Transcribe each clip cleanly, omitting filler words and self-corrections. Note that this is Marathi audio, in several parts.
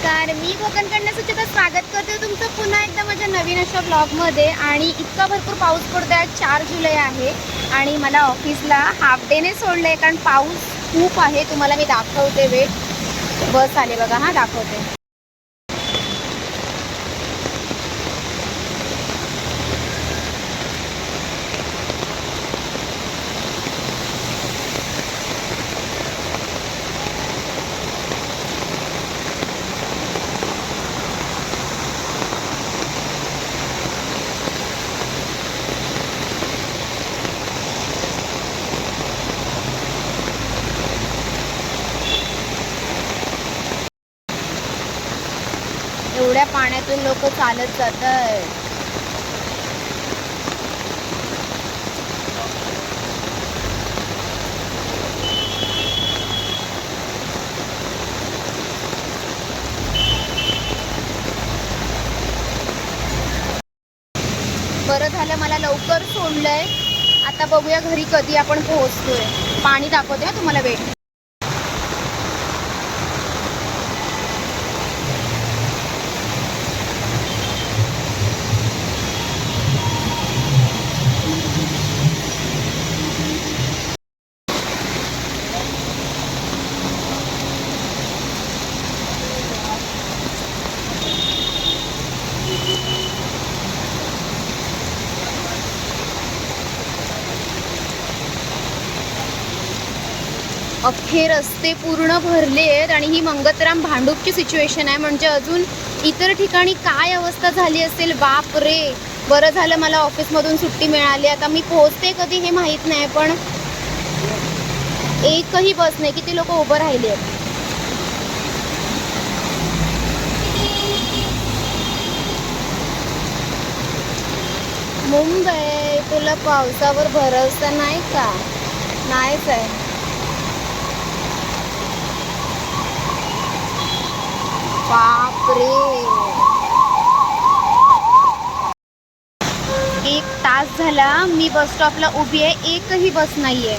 नमस्कार, मी कोकणकडनं सुचिता स्वागत करते तुमचं पुन्हा एकदा माझ्या नवीन अशा ब्लॉगमध्ये। आणि इतका भरपूर पाऊस पडतो आहे। 4 जुलै आहे आणि मला ऑफिसला हाफ डेने सोडलं आहे कारण पाऊस खूप आहे। तुम्हाला मी दाखवते, वेट बस आले बघा, हां दाखवते। एवढ्या पाण्यातून लोक चालत जात आहेत। बरं झालं मला लवकर सोडलंय। आता बघूया घरी कधी आपण पोहोचतोय। पाणी दाखवते ना तुम्हाला, वेट। अख्खे रस्ते पूर्ण भरले आहेत आणि ही मंगतराम भांडूपची सिच्युएशन आहे। म्हणजे अजून इतर ठिकाणी काय अवस्था झाली असेल, बाप रे। बरं झालं मला ऑफिसमधून सुट्टी मिळाली। आता मी पोहोचते कधी हे माहीत नाही, पण एकही बस नाही। किती लोक उभं राहिले आहेत। मुंबई, तुला पावसावर भरोसा नाही का? नाहीच आहे। बापरे, 1 तास झाला मी बस स्टॉपला उभी आहे, एकही बस नाहीये।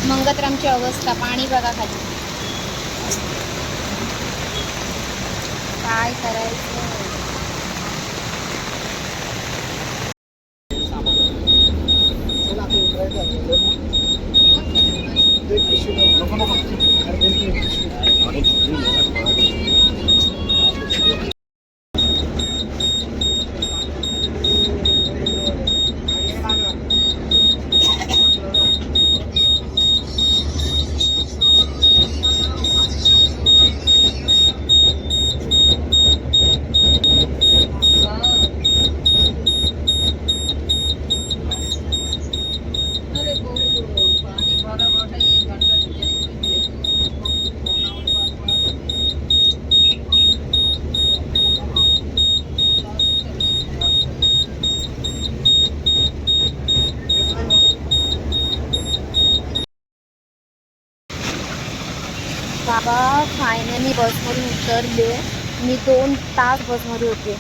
मंगतरामची अवस्था, पाणी बघा खाली। काय करायचं? बाबा फायनली बसमधून उतरले। मी 2 तास बसमध्ये होते।